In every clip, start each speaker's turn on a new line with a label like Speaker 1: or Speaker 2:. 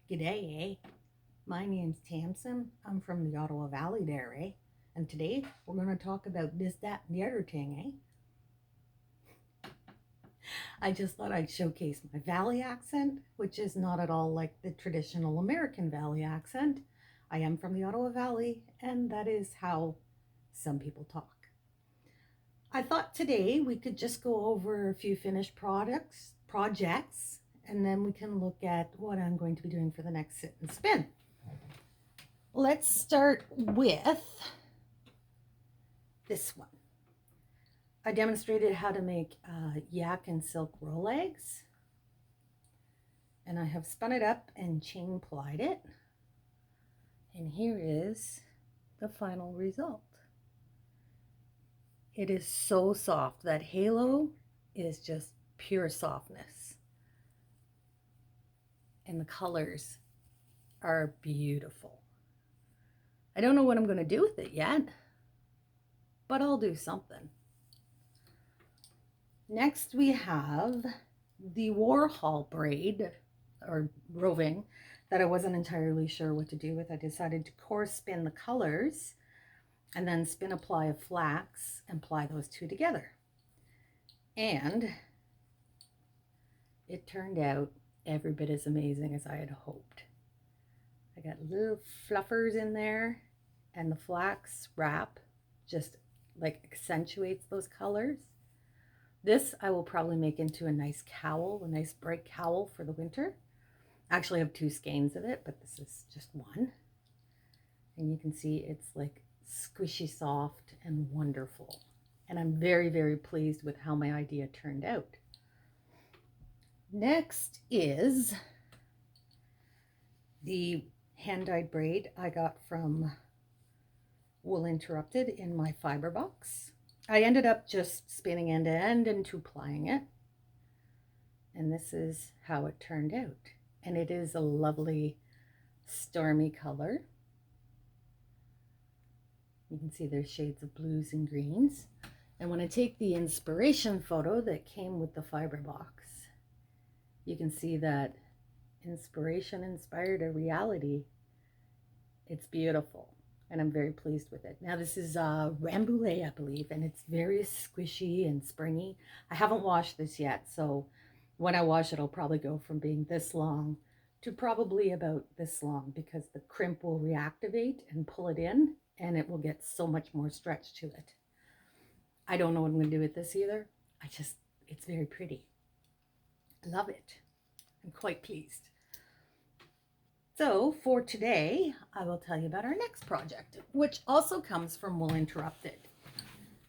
Speaker 1: G'day, eh? My name's Tamsin. I'm from the Ottawa Valley there, eh? And today we're going to talk about this, that, and the other thing, eh? I just thought I'd showcase my Valley accent, which is not at all like the traditional American Valley accent. I am from the Ottawa Valley, and that is how some people talk. I thought today we could just go over a few finished projects, and then we can look at what I'm going to be doing for the next sit and spin. Let's start with this one. I demonstrated how to make yak and silk roll eggs, and I have spun it up and chain plied it. And here is the final result. It is so soft. That halo is just pure softness. And the colors are beautiful. I don't know what I'm going to do with it yet, but I'll do something. Next we have the Warhol braid or roving that I wasn't entirely sure what to do with. I decided to coarse spin the colors and then spin a ply of flax and ply those two together. And it turned out every bit as amazing as I had hoped. I got little fluffers in there, and the flax wrap just like accentuates those colors. This I will probably make into a nice cowl, a nice bright cowl for the winter. Actually, I have two skeins of it, but this is just one. And you can see it's like squishy soft and wonderful. And I'm very, very pleased with how my idea turned out. Next is the hand-dyed braid I got from Wool Interrupted in my fiber box. I ended up just spinning end to end and two-plying it. And this is how it turned out. And it is a lovely stormy color. You can see there's shades of blues and greens. And when I take the inspiration photo that came with the fiber box, you can see that inspiration inspired a reality. It's beautiful, and I'm very pleased with it. Now this is Rambouillet, I believe, and it's very squishy and springy. I haven't washed this yet, so when I wash it, it'll probably go from being this long to probably about this long, because the crimp will reactivate and pull it in, and it will get so much more stretch to it. I don't know what I'm going to do with this either. It's very pretty. I love it. I'm quite pleased. So for today, I will tell you about our next project, which also comes from Wool Interrupted.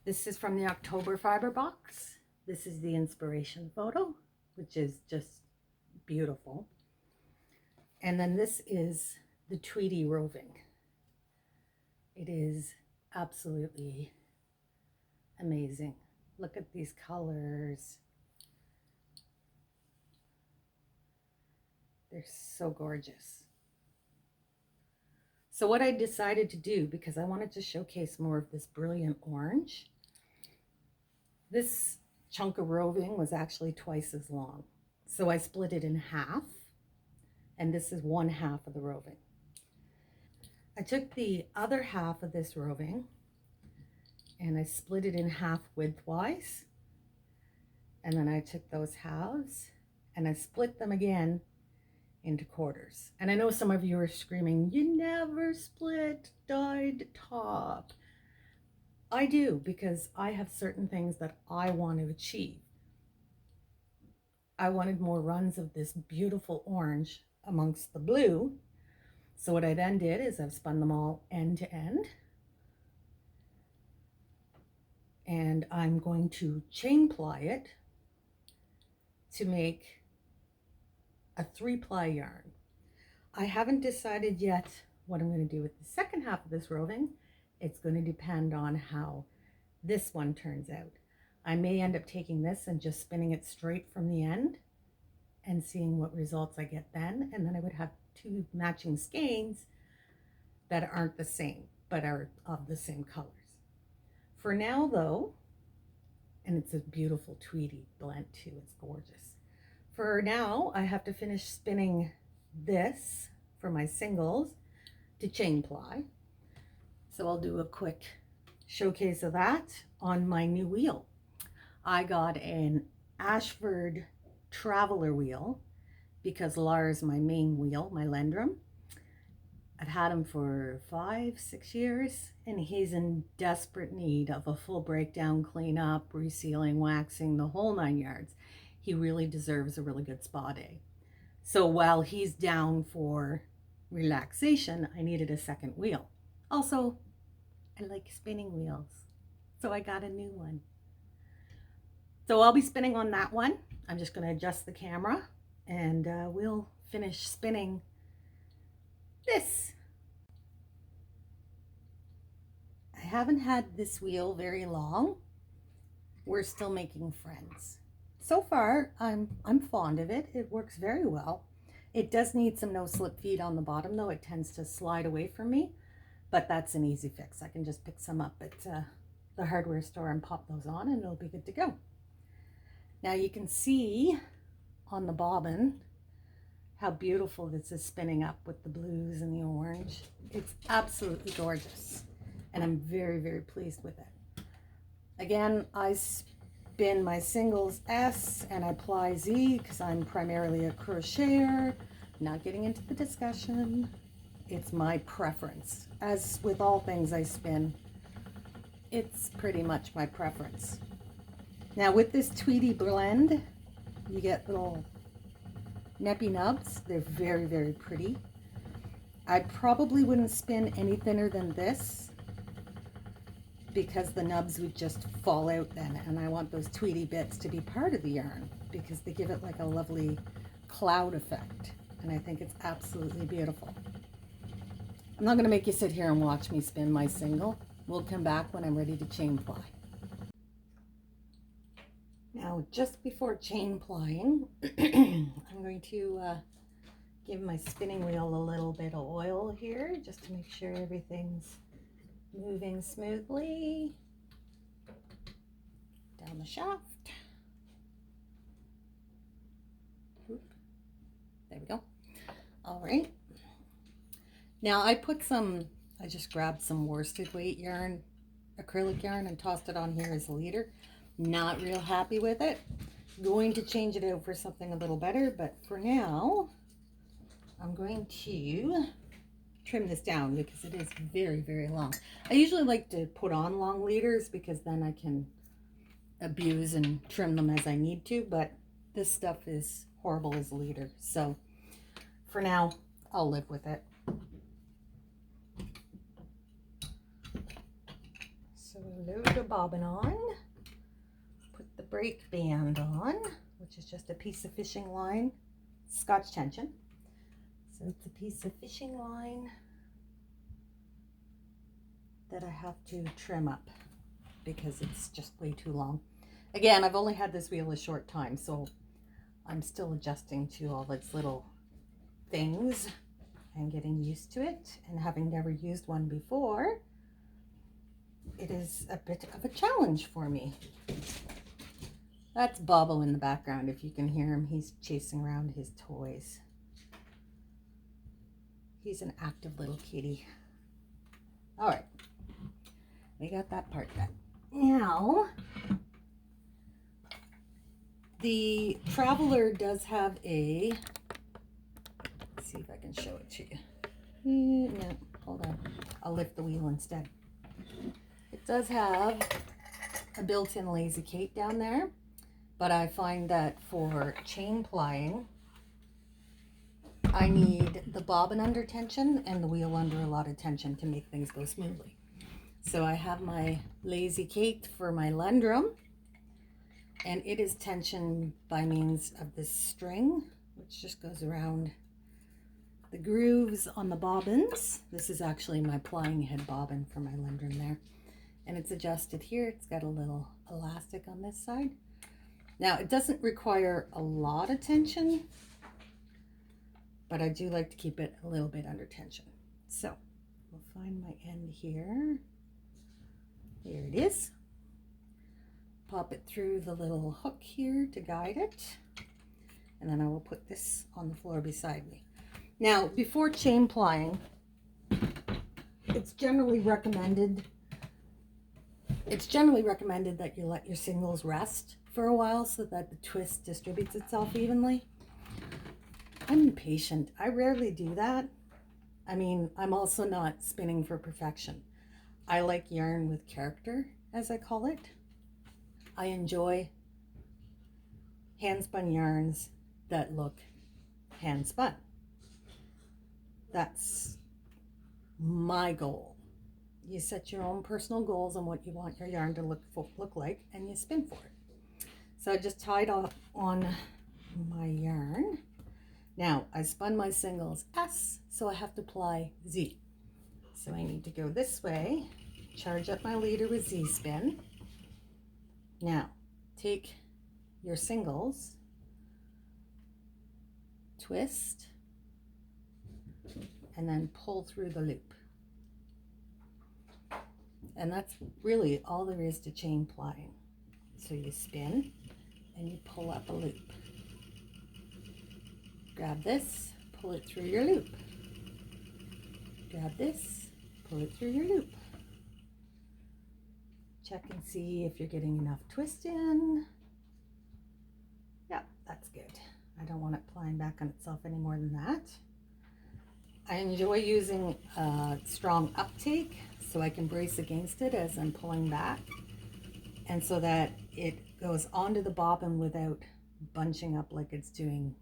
Speaker 1: This is from the October fiber box. This is the inspiration photo, which is just beautiful. And then this is the Tweedy roving. It is absolutely amazing. Look at these colors. They're so gorgeous. So what I decided to do, because I wanted to showcase more of this brilliant orange, this chunk of roving was actually twice as long. So I split it in half, and this is one half of the roving. I took the other half of this roving and I split it in half widthwise. And then I took those halves and I split them again into quarters. And I know some of you are screaming, you never split dyed top. I do, because I have certain things that I want to achieve. I wanted more runs of this beautiful orange amongst the blue. So what I then did is I've spun them all end to end. And I'm going to chain ply it to make a 3-ply yarn. I haven't decided yet what I'm going to do with the second half of this roving. It's going to depend on how this one turns out. I may end up taking this and just spinning it straight from the end and seeing what results I get then. And then I would have two matching skeins that aren't the same, but are of the same colors. For now though, and it's a beautiful tweedy blend too, it's gorgeous. For now, I have to finish spinning this for my singles to chain ply. So I'll do a quick showcase of that on my new wheel. I got an Ashford Traveler wheel because Lara's my main wheel, my Lendrum. I've had him for 5-6 years, and he's in desperate need of a full breakdown, cleanup, resealing, waxing, the whole 9 yards. He really deserves a really good spa day. So while he's down for relaxation, I needed a second wheel. Also, I like spinning wheels, so I got a new one. So I'll be spinning on that one. I'm just going to adjust the camera, and we'll finish spinning this. I haven't had this wheel very long. We're still making friends. So far, I'm fond of it. It works very well. It does need some no-slip feet on the bottom, though. It tends to slide away from me, but that's an easy fix. I can just pick some up at the hardware store and pop those on, and it'll be good to go. Now you can see on the bobbin how beautiful this is spinning up with the blues and the orange. It's absolutely gorgeous, and I'm very, very pleased with it. Again, I spin my singles S and I ply Z because I'm primarily a crocheter. Not getting into the discussion. It's my preference. As with all things I spin, it's pretty much my preference. Now with this Tweedy blend, you get little neppy nubs. They're very, very pretty. I probably wouldn't spin any thinner than this because the nubs would just fall out then, and I want those Tweedy bits to be part of the yarn because they give it like a lovely cloud effect, and I think it's absolutely beautiful. I'm not going to make you sit here and watch me spin my single. We'll come back when I'm ready to chain ply. Now, just before chain plying, I'm going to give my spinning wheel a little bit of oil here just to make sure everything's moving smoothly down the shaft. Oop. There we go. All right. Now I just grabbed some worsted weight yarn, acrylic yarn, and tossed it on here as a leader. Not real happy with it. Going to change it out for something a little better, but for now, I'm going to trim this down because it is very, very long. I usually like to put on long leaders because then I can abuse and trim them as I need to, but this stuff is horrible as a leader. So for now, I'll live with it. So load the bobbin on. The brake band on, which is just a piece of fishing line, Scotch tension. So it's a piece of fishing line that I have to trim up because it's just way too long. Again, I've only had this wheel a short time, so I'm still adjusting to all its little things and getting used to it, and having never used one before, it is a bit of a challenge for me. That's Bobo in the background. If you can hear him, he's chasing around his toys. He's an active little kitty. All right, we got that part done. Now, the Traveler does have a, let's see if I can show it to you. No, hold on. I'll lift the wheel instead. It does have a built-in lazy Kate down there. But I find that for chain plying, I need the bobbin under tension and the wheel under a lot of tension to make things go smoothly. So I have my lazy Kate for my Lendrum, and it is tensioned by means of this string, which just goes around the grooves on the bobbins. This is actually my plying head bobbin for my Lendrum there. And it's adjusted here. It's got a little elastic on this side. Now, it doesn't require a lot of tension, but I do like to keep it a little bit under tension. So, we'll find my end here. Here it is. Pop it through the little hook here to guide it. And then I will put this on the floor beside me. Now, before chain plying, it's generally recommended that you let your singles rest for a while so that the twist distributes itself evenly. I'm impatient. I rarely do that. I mean, I'm also not spinning for perfection. I like yarn with character, as I call it. I enjoy hand-spun yarns that look hand-spun. That's my goal. You set your own personal goals on what you want your yarn to look like, and you spin for it. So I just tied off on my yarn. Now I spun my singles S, so I have to ply Z. So I need to go this way, charge up my leader with Z spin. Now take your singles, twist, and then pull through the loop. And that's really all there is to chain plying. So you spin and you pull up a loop. Grab this, pull it through your loop. Grab this, pull it through your loop. Check and see if you're getting enough twist in. Yep, that's good. I don't want it plying back on itself any more than that. I enjoy using a strong uptake so I can brace against it as I'm pulling back, and so that it goes onto the bobbin without bunching up like it's doing.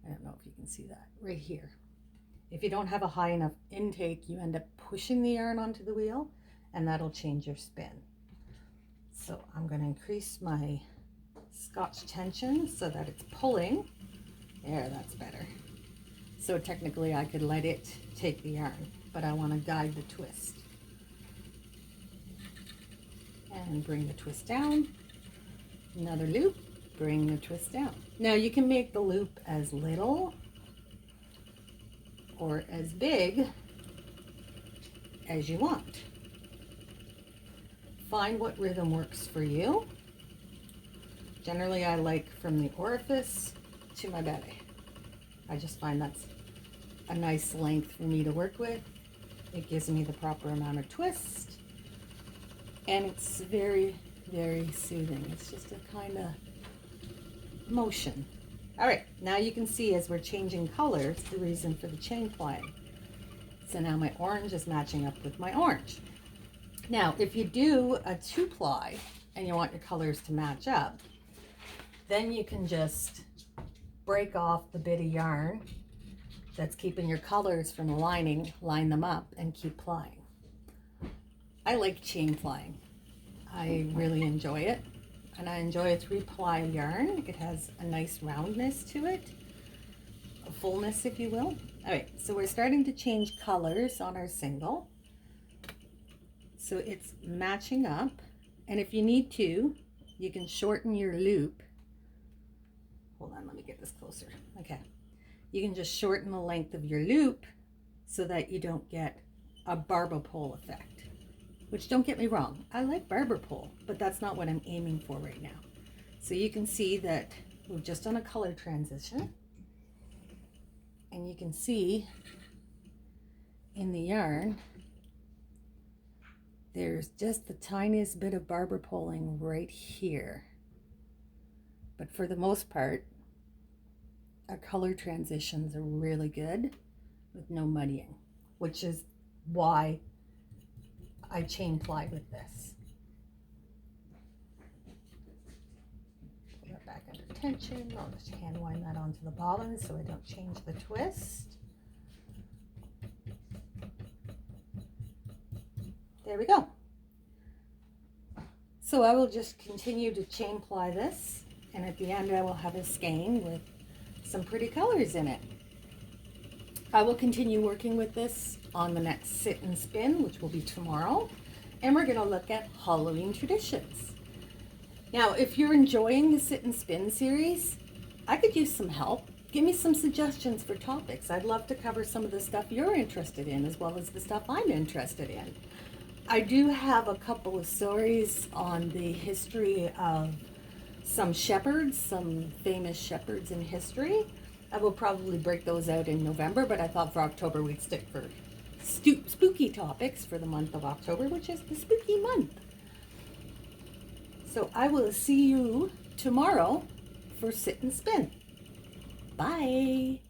Speaker 1: I don't know if you can see that right here. If you don't have a high enough intake, you end up pushing the yarn onto the wheel, and that'll change your spin. So I'm going to increase my Scotch tension so that it's pulling. There, that's better. So technically I could let it take the yarn, but I want to guide the twist. And bring the twist down. Another loop, bring the twist down. Now you can make the loop as little or as big as you want. Find what rhythm works for you. Generally I like from the orifice to my belly. I just find that's a nice length for me to work with. It gives me the proper amount of twist, and it's very, very soothing. It's just a kind of motion. All right, now you can see as we're changing colors, the reason for the chain plying. So now my orange is matching up with my orange. Now, if you do a 2-ply and you want your colors to match up, then you can just break off the bit of yarn that's keeping your colors from aligning, line them up, and keep plying. I like chain plying. I really enjoy it, and I enjoy a 3-ply yarn. It has a nice roundness to it, a fullness, if you will. All right, so we're starting to change colors on our single. So it's matching up, and if you need to, you can shorten your loop. Hold on, let me get this closer. Okay. You can just shorten the length of your loop so that you don't get a barber pole effect. Which, don't get me wrong, I like barber pole, but that's not what I'm aiming for right now. So you can see that we've just done a color transition. And you can see in the yarn, there's just the tiniest bit of barber poling right here. But for the most part, our color transitions are really good with no muddying, which is why I chain ply with this. Pull that back under tension. I'll just hand wind that onto the bobbin so I don't change the twist. There we go. So I will just continue to chain ply this, and at the end I will have a skein with some pretty colors in it. I will continue working with this on the next sit and spin, which will be tomorrow, and we're going to look at Halloween traditions. Now, if you're enjoying the sit and spin series, I could use some help. Give me some suggestions for topics. I'd love to cover some of the stuff you're interested in as well as the stuff I'm interested in. I do have a couple of stories on the history of some shepherds, some famous shepherds in history, I will probably break those out in November, but I thought for October we'd stick for spooky topics for the month of October, which is the spooky month. So I will see you tomorrow for Sit and Spin. Bye.